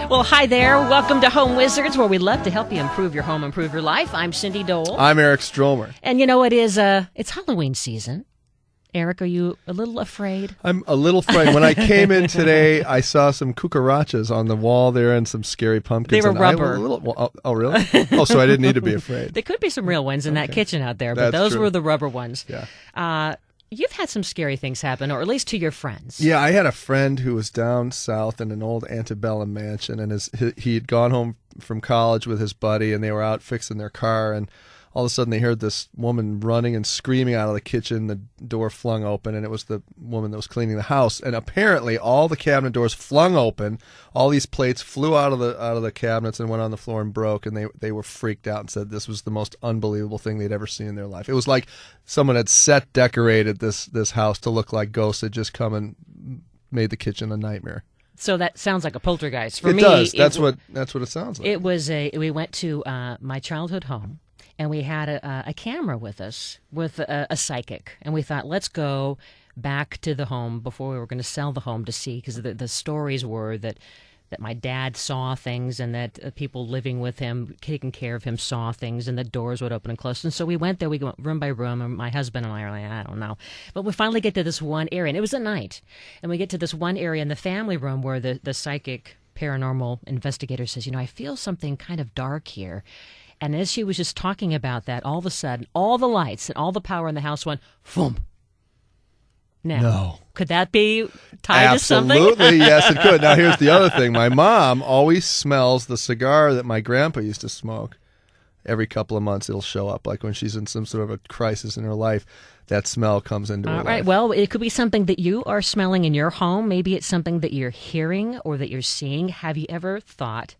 Well, hi there. Welcome to Home Wizards, where we love to help you improve your home, improve your life. I'm Cindy Dole. I'm Eric Stromer. And you know, it's Halloween season. Eric, are you a little afraid? I'm a little frightened. When I came in today, I saw some cucarachas on the wall there and some scary pumpkins. They were rubber. Oh, really? Oh, so I didn't need to be afraid. There could be some real ones in that kitchen out there, but That's those true. were the rubber ones. Yeah. You've had some scary things happen, or at least to your friends. Yeah, I had a friend who was down south in an old antebellum mansion, and he'd gone home from college with his buddy, and they were out fixing their car, and all of a sudden they heard this woman running and screaming out of the kitchen. The door flung open, and it was the woman that was cleaning the house. And apparently all the cabinet doors flung open. All these plates flew out of the cabinets and went on the floor and broke, and they were freaked out and said this was the most unbelievable thing they'd ever seen in their life. It was like someone had decorated this house to look like ghosts had just come and made the kitchen a nightmare. So that sounds like a poltergeist. For it me, does. That's what it sounds like. It was we went to my childhood home. And we had a camera with us, with a psychic. And we thought, let's go back to the home before we were going to sell the home to see, because the stories were that my dad saw things, and that people living with him, taking care of him, saw things, and the doors would open and close. And so we went there. We went room by room, and my husband and I are like, I don't know. But we finally get to this one area, and it was at night. And we get to this one area in the family room where the psychic paranormal investigator says, I feel something kind of dark here. And as she was just talking about that, all of a sudden, all the lights and all the power in the house went, boom. Now, no. Could that be tied to something? Absolutely, yes, it could. Now, here's the other thing. My mom always smells the cigar that my grandpa used to smoke. Every couple of months, it'll show up. Like when she's in some sort of a crisis in her life, that smell comes into her life. All right, well, it could be something that you are smelling in your home. Maybe it's something that you're hearing or that you're seeing. Have you ever thought,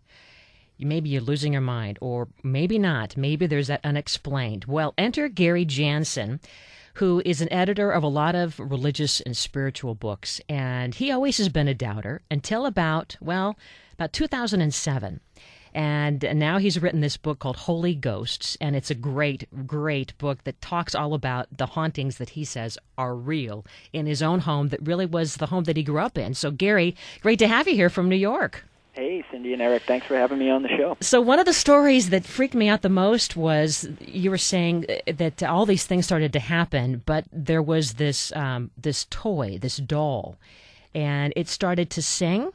maybe you're losing your mind, or maybe not. Maybe there's that unexplained. Well, enter Gary Jansen, who is an editor of a lot of religious and spiritual books. And he always has been a doubter until about 2007. And now he's written this book called Holy Ghosts, and it's a great, great book that talks all about the hauntings that he says are real in his own home that really was the home that he grew up in. So, Gary, great to have you here from New York. Hey, Cindy and Eric, thanks for having me on the show. So one of the stories that freaked me out the most was you were saying that all these things started to happen, but there was this toy, this doll, and it started to sing.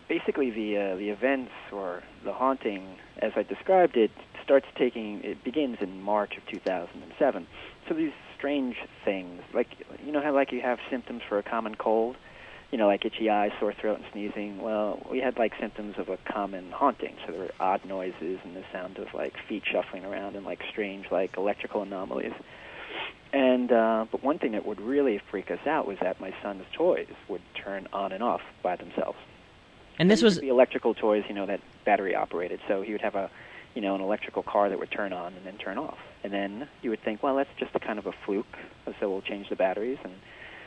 Basically the events or the haunting, as I described it, it begins in March of 2007. So these strange things, like how you have symptoms for a common cold, like itchy eyes, sore throat, and sneezing. Well, we had symptoms of a common haunting. So there were odd noises and the sound of feet shuffling around and strange electrical anomalies. And but one thing that would really freak us out was that my son's toys would turn on and off by themselves. And this was the electrical toys, that battery operated. So he would have an electrical car that would turn on and then turn off. And then you would think, well, that's just a kind of a fluke, so we'll change the batteries and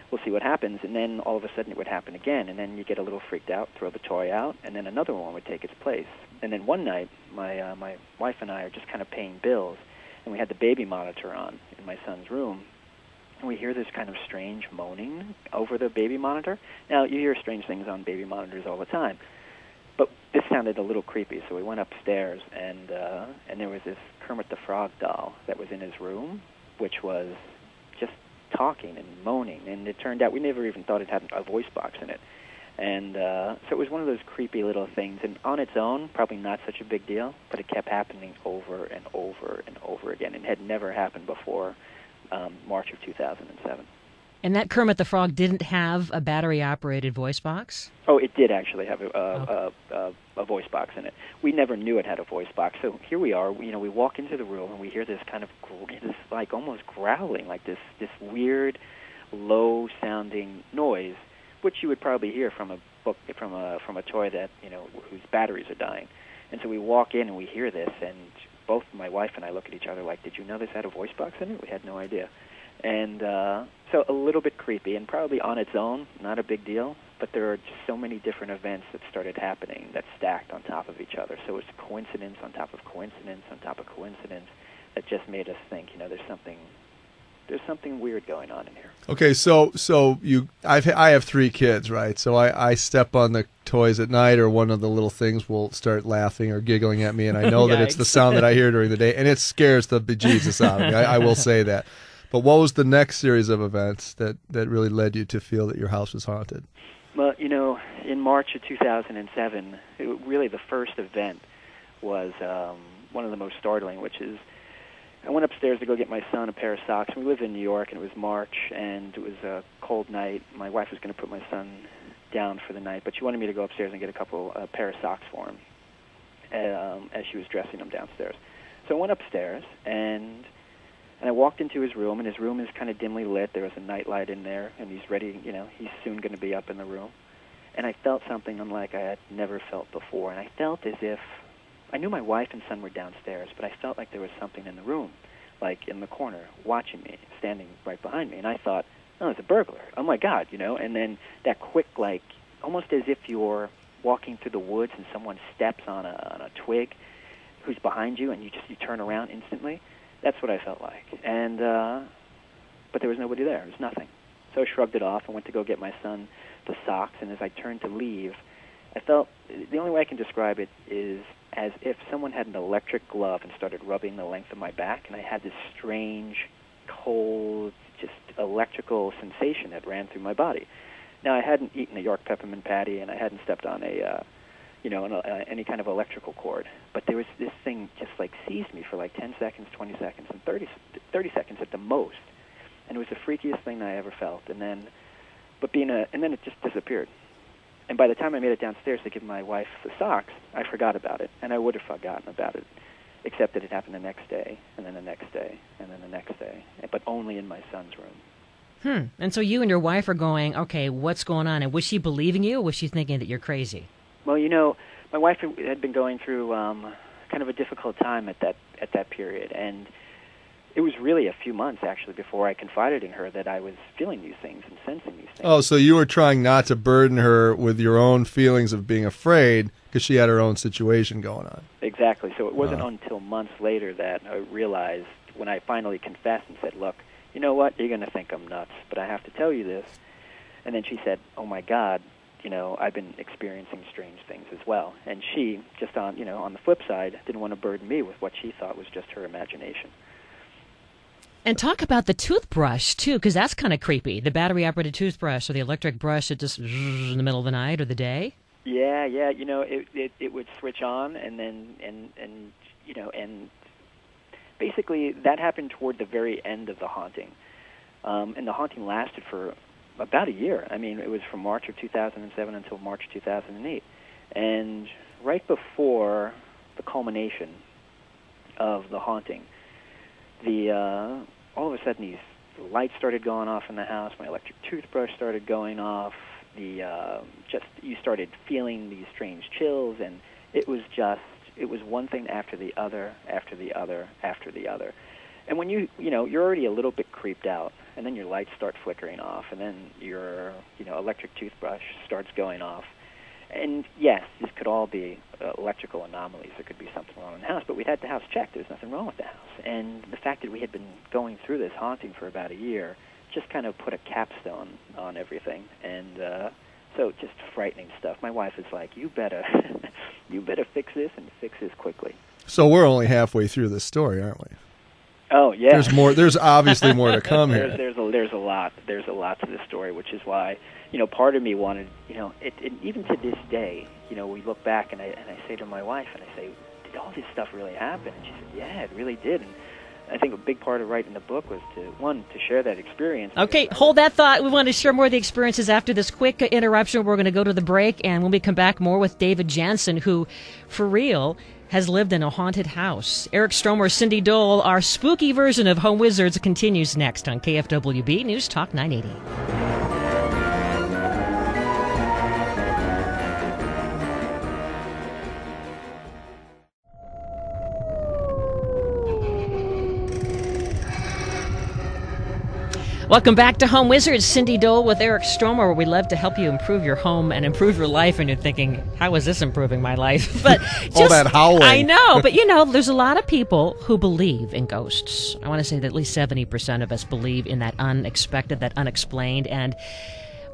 we'll see what happens. And then all of a sudden it would happen again, and then you get a little freaked out, throw the toy out, and then another one would take its place. And then one night, my wife and I are just kind of paying bills, and we had the baby monitor on in my son's room, and we hear this kind of strange moaning over the baby monitor. Now, you hear strange things on baby monitors all the time, but this sounded a little creepy, so we went upstairs, and there was this Kermit the Frog doll that was in his room, which was just talking and moaning, and it turned out we never even thought it had a voice box in it. And so it was one of those creepy little things, and on its own, probably not such a big deal, but it kept happening over and over and over again, and had never happened before March of 2007. And that Kermit the Frog didn't have a battery-operated voice box? Oh, it did actually have a voice box in it. We never knew it had a voice box. So here we are. We walk into the room and we hear this kind of almost growling, this weird, low-sounding noise, which you would probably hear from a toy that whose batteries are dying. And so we walk in and we hear this, and both my wife and I look at each other like, "Did you know this had a voice box in it?" We had no idea. And so a little bit creepy, and probably on its own, not a big deal, but there are just so many different events that started happening that stacked on top of each other. So it's coincidence on top of coincidence on top of coincidence that just made us think, there's something there's something weird going on in here. Okay, so I have 3 kids, right? So I step on the toys at night, or one of the little things will start laughing or giggling at me, and I know that it's the sound that I hear during the day, and it scares the bejesus out of me. I will say that. But what was the next series of events that really led you to feel that your house was haunted? Well, in March of 2007, really the first event was one of the most startling, which is I went upstairs to go get my son a pair of socks. We live in New York, and it was March, and it was a cold night. My wife was going to put my son down for the night, but she wanted me to go upstairs and get a pair of socks for him as she was dressing him downstairs. So I went upstairs, and I walked into his room, and his room is kind of dimly lit. There was a nightlight in there, and he's ready, he's soon going to be up in the room. And I felt something unlike I had never felt before, and I felt as if I knew my wife and son were downstairs, but I felt like there was something in the room, like in the corner, watching me, standing right behind me. And I thought, oh, it's a burglar. Oh, my God, And then that quick, like, almost as if you're walking through the woods and someone steps on a twig who's behind you, and you turn around instantly. That's what I felt like. And but there was nobody there. There was nothing. So I shrugged it off and went to go get my son the socks, and as I turned to leave, I felt, the only way I can describe it is as if someone had an electric glove and started rubbing the length of my back, and I had this strange, cold, just electrical sensation that ran through my body. Now, I hadn't eaten a York peppermint patty, and I hadn't stepped on any kind of electrical cord, but there was this thing just like seized me for like 10 seconds, 20 seconds, and 30 seconds at the most, and it was the freakiest thing I ever felt. And then it just disappeared. And by the time I made it downstairs to give my wife the socks, I forgot about it, and I would have forgotten about it, except that it happened the next day, and then the next day, and then the next day, but only in my son's room. And so you and your wife are going, okay, what's going on? And was she believing you, or was she thinking that you're crazy? Well, my wife had been going through kind of a difficult time at that period, and it was really a few months, actually, before I confided in her that I was feeling these things and sensing these things. Oh, so you were trying not to burden her with your own feelings of being afraid because she had her own situation going on. Exactly. So it wasn't until months later that I realized, when I finally confessed and said, look, you know what, you're going to think I'm nuts, but I have to tell you this. And then she said, oh, my God, I've been experiencing strange things as well. And she, just on the flip side, didn't want to burden me with what she thought was just her imagination. And talk about the toothbrush, too, because that's kind of creepy. The battery-operated toothbrush or the electric brush that just in the middle of the night or the day. Yeah. It would switch on, and then and basically that happened toward the very end of the haunting, and the haunting lasted for about a year. I mean, it was from March of 2007 until March 2008, and right before the culmination of the haunting, all of a sudden these lights started going off in the house. My electric toothbrush started going off. You started feeling these strange chills, and it was one thing after the other, after the other, after the other. And when you're already a little bit creeped out, and then your lights start flickering off, and then your electric toothbrush starts going off. And yes, this could all be electrical anomalies. There could be something wrong in the house, but we had the house checked. There was nothing wrong with the house. And the fact that we had been going through this haunting for about a year just kind of put a capstone on everything. And so just frightening stuff. My wife is like, you better fix this, and fix this quickly. So we're only halfway through this story, aren't we? Oh, yeah. There's more. There's obviously more to come here. There's a lot. There's a lot to this story, which is why, part of me wanted, even to this day, we look back and I say to my wife, and I say, did all this stuff really happen? And she said, yeah, it really did. And I think a big part of writing the book was to share that experience. Okay, hold that thought. We want to share more of the experiences after this quick interruption. We're going to go to the break, and when we come back, more with David Jansen, who, for real, has lived in a haunted house. Eric Stromer, Cindy Dole, our spooky version of Home Wizards continues next on KFWB News Talk 980. Welcome back to Home Wizards. Cindy Dole with Eric Stromer, where we love to help you improve your home and improve your life. And you're thinking, how is this improving my life? But all that howling. I know, but there's a lot of people who believe in ghosts. I want to say that at least 70% of us believe in that unexpected, that unexplained. And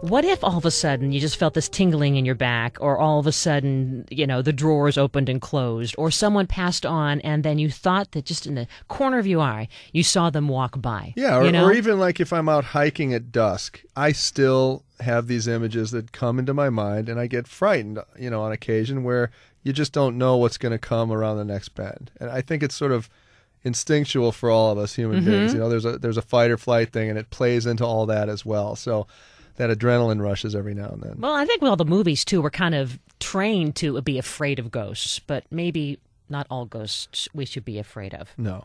what if all of a sudden you just felt this tingling in your back, or all of a sudden, the drawers opened and closed, or someone passed on and then you thought that just in the corner of your eye, you saw them walk by? Yeah, or even like if I'm out hiking at dusk, I still have these images that come into my mind, and I get frightened, on occasion, where you just don't know what's going to come around the next bend. And I think it's sort of instinctual for all of us human beings. There's a fight or flight thing, and it plays into all that as well. So that adrenaline rushes every now and then. Well, I think with all the movies, too, we're kind of trained to be afraid of ghosts, but maybe not all ghosts we should be afraid of. No.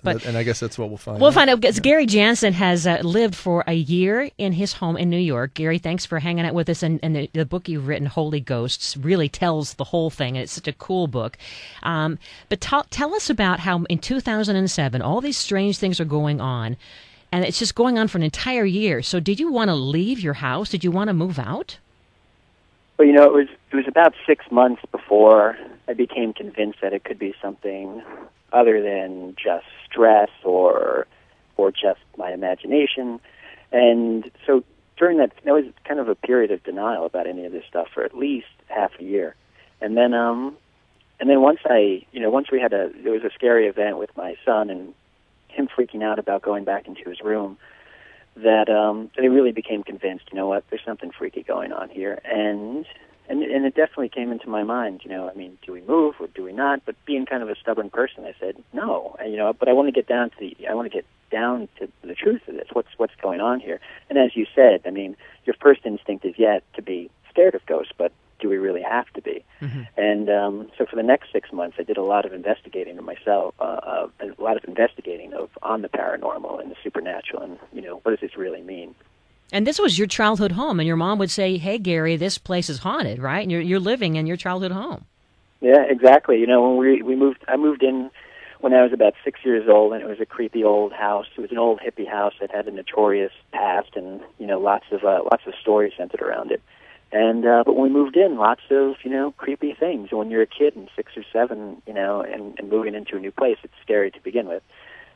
But and I guess that's what we'll find out. We'll find out, because Gary Jansen has lived for a year in his home in New York. Gary, thanks for hanging out with us. And the book you've written, Holy Ghosts, really tells the whole thing. And it's such a cool book. But tell us about how in 2007, all these strange things are going on. And it's just going on for an entire year. So did you want to leave your house? Did you want to move out? Well, it was about 6 months before I became convinced that it could be something other than just stress or just my imagination. And so during that was kind of a period of denial about any of this stuff for at least half a year. And then once we had there was a scary event with my son and him freaking out about going back into his room, that I really became convinced, there's something freaky going on here. And it definitely came into my mind, do we move or do we not? But being kind of a stubborn person, I said, no, but I want to get down to the truth of this. What's going on here? And as you said, your first instinct is to be scared of ghosts, but do we really have to be? Mm-hmm. And so for the next 6 months, I did a lot of investigating of myself, on the paranormal and the supernatural, and what does this really mean? And this was your childhood home, and your mom would say, "Hey, Gary, this place is haunted, right?" And you're living in your childhood home. Yeah, exactly. When I moved in when I was about 6 years old, and it was a creepy old house. It was an old hippie house that had a notorious past, and lots of stories centered around it. And but when we moved in, lots of creepy things. When you're a kid and 6 or 7, and moving into a new place, it's scary to begin with.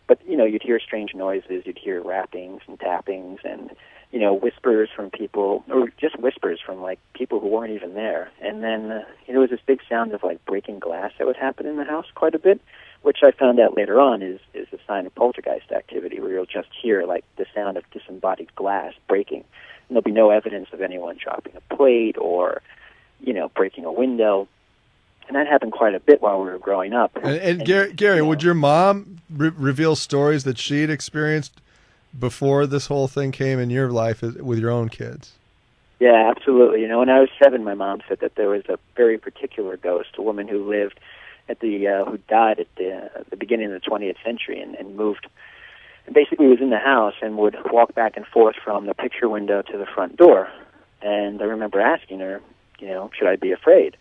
But you'd hear strange noises, you'd hear rappings and tappings, and whispers from people, or just whispers from people who weren't even there. And then there was this big sound of breaking glass that would happen in the house quite a bit, which I found out later on is a sign of poltergeist activity, where you'll just hear the sound of disembodied glass breaking. And there'll be no evidence of anyone dropping a plate or, breaking a window. And that happened quite a bit while we were growing up. And Gary, would your mom reveal stories that she'd experienced before this whole thing came in your life with your own kids? Yeah, absolutely. When I was 7, my mom said that there was a very particular ghost, a woman who lived who died at the beginning of the 20th century and moved, and basically was in the house and would walk back and forth from the picture window to the front door. And I remember asking her, should I be afraid?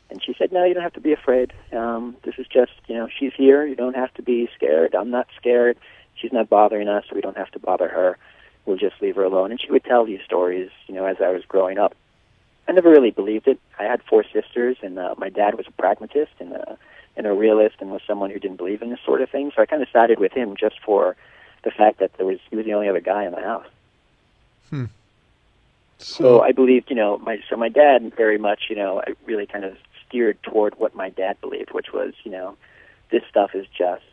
And she said, no, you don't have to be afraid. This is just, she's here. You don't have to be scared. I'm not scared. She's not bothering us. We don't have to bother her. We'll just leave her alone. And she would tell these stories, as I was growing up. I never really believed it. I had 4 sisters, and my dad was a pragmatist and a realist, and was someone who didn't believe in this sort of thing. So I kind of sided with him just for the fact that he was the only other guy in the house. So I believed, my dad very much, I really kind of steered toward what my dad believed, which was, this stuff is just,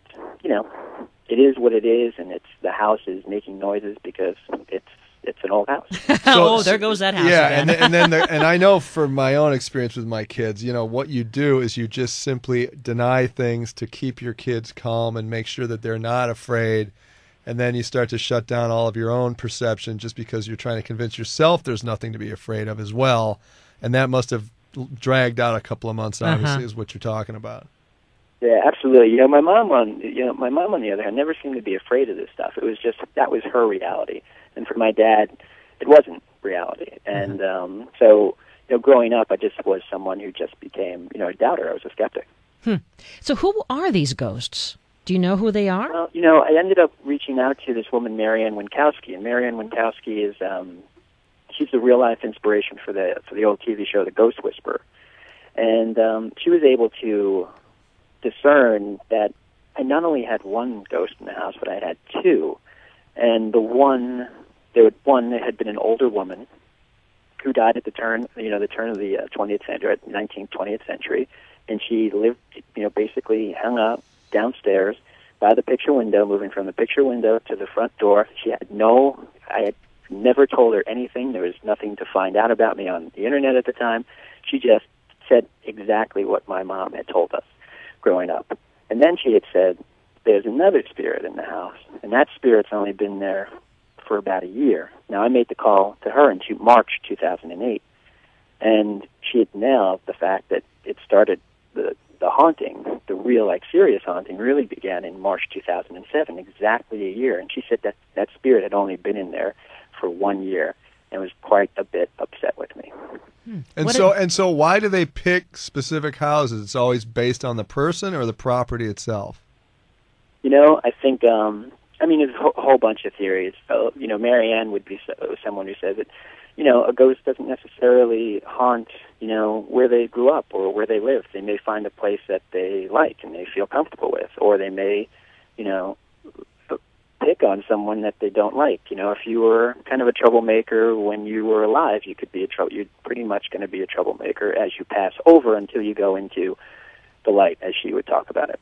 it is what it is, and the house is making noises because it's an old house. So, there goes that house. Yeah, again. and I know from my own experience with my kids, what you do is you just simply deny things to keep your kids calm and make sure that they're not afraid. And then you start to shut down all of your own perception just because you're trying to convince yourself there's nothing to be afraid of as well. And that must have dragged out a couple of months, obviously, is what you're talking about. Yeah, absolutely. My mom on the other hand never seemed to be afraid of this stuff. It was just that was her reality, and for my dad, it wasn't reality. And so, growing up, I just was someone who just became, a doubter. I was a skeptic. So, who are these ghosts? Do you know who they are? Well, I ended up reaching out to this woman, Marianne Winkowski, and Marianne Winkowski is she's the real life inspiration for the old TV show The Ghost Whisperer, and she was able to discern that I not only had one ghost in the house, but I had two, and there had been an older woman who died at the turn of the 20th century, 19th, 20th century, and she lived, basically hung out downstairs by the picture window, moving from the picture window to the front door. I had never told her anything. There was nothing to find out about me on the internet at the time. She just said exactly what my mom had told us growing up. And then she had said, there's another spirit in the house, and that spirit's only been there for about a year. Now, I made the call to her in March 2008, and she had nailed the fact that it started, the haunting, the real, serious haunting, really began in March 2007, exactly a year. And she said that spirit had only been in there for 1 year and was quite a bit upset with me. And so why do they pick specific houses? It's always based on the person or the property itself? I think, there's a whole bunch of theories. So, Marianne would be someone who says that, a ghost doesn't necessarily haunt, where they grew up or where they live. They may find a place that they like and they feel comfortable with, or they may, pick on someone that they don't like. If you were kind of a troublemaker when you were alive, you're pretty much going to be a troublemaker as you pass over until you go into the light, as she would talk about it.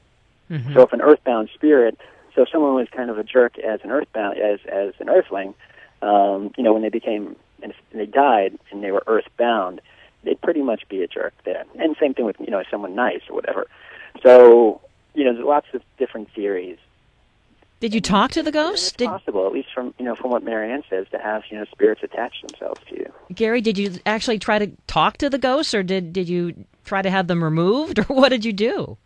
Mm-hmm. So if an earthbound spirit, so if someone was kind of a jerk as an earthling, when they died and they were earthbound, they'd pretty much be a jerk then. And same thing with, someone nice or whatever. So, there's lots of different theories. Did you talk to the ghost? It's possible, at least from what Marianne says, to have, spirits attach themselves to you. Gary, did you actually try to talk to the ghosts, or did you try to have them removed, or what did you do?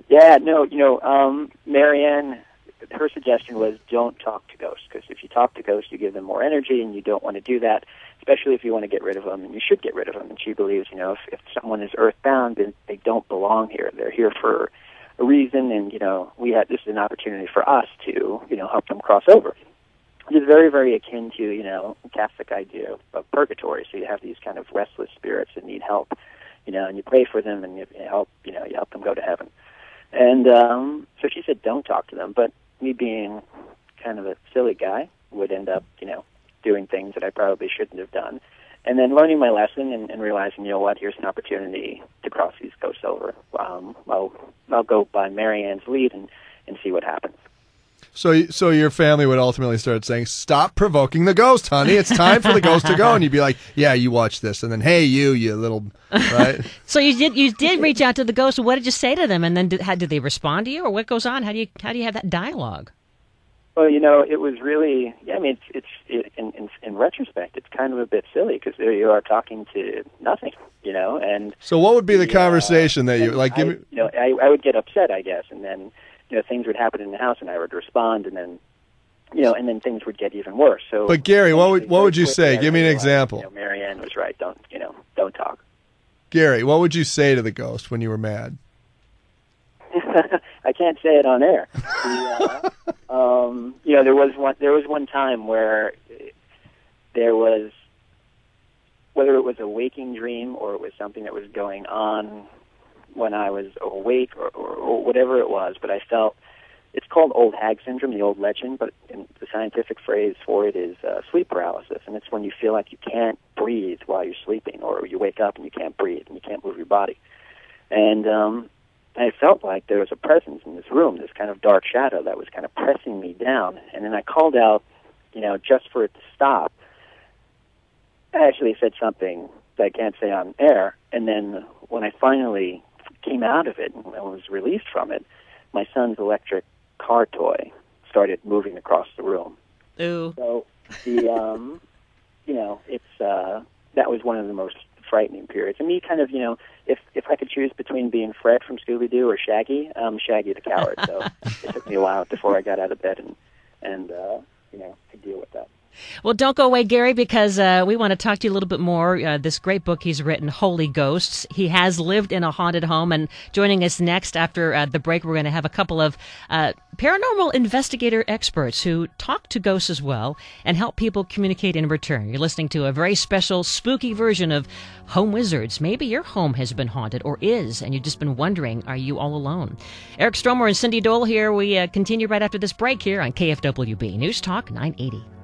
Yeah, no, Marianne, her suggestion was don't talk to ghosts, because if you talk to ghosts, you give them more energy, and you don't want to do that, especially if you want to get rid of them, and you should get rid of them. And she believes, if someone is earthbound, then they don't belong here. They're here for a reason, and, this is an opportunity for us to, help them cross over. It's very, very akin to, the Catholic idea of purgatory. So you have these kind of restless spirits that need help, and you pray for them, and you help them go to heaven. And so she said, don't talk to them. But me being kind of a silly guy would end up, doing things that I probably shouldn't have done. And then learning my lesson and realizing, here's an opportunity to cross these ghosts over. I'll go by Marianne's lead and see what happens. So your family would ultimately start saying, stop provoking the ghost, honey. It's time for the ghost to go. And you'd be like, yeah, you watch this. And then, hey, you little, right? So you did reach out to the ghost. What did you say to them? And then did they respond to you, or what goes on? How do you have that dialogue? Well, it was really, in retrospect, it's kind of a bit silly, because there you are talking to nothing, and... So what would be the conversation that you, like, give me... I would get upset, I guess, and then, things would happen in the house, and I would respond, and then, and then things would get even worse. So, but Gary, what would you say? Give me an example. Marianne was right. Don't talk. Gary, what would you say to the ghost when you were mad? I can't say it on air. There was one time where there was, whether it was a waking dream or it was something that was going on when I was awake or whatever it was, but I felt, it's called old Hag Syndrome, the old legend, but the scientific phrase for it is sleep paralysis, and it's when you feel like you can't breathe while you're sleeping, or you wake up and you can't breathe and you can't move your body. And I felt like there was a presence in this room, this kind of dark shadow that was kind of pressing me down. And then I called out, just for it to stop. I actually said something that I can't say on air. And then when I finally came out of it and I was released from it, my son's electric car toy started moving across the room. Ooh. So the, that was one of the most frightening periods. And me kind of, if I could choose between being Fred from Scooby-Doo or Shaggy, I'm Shaggy the Coward. So it took me a while before I got out of bed and to deal with that. Well, don't go away, Gary, because we want to talk to you a little bit more. This great book he's written, Holy Ghosts. He has lived in a haunted home, and joining us next after the break, we're going to have a couple of paranormal investigator experts who talk to ghosts as well and help people communicate in return. You're listening to a very special, spooky version of Home Wizards. Maybe your home has been haunted or is, and you've just been wondering, are you all alone? Eric Stromer and Cindy Dole here. We continue right after this break here on KFWB News Talk 980.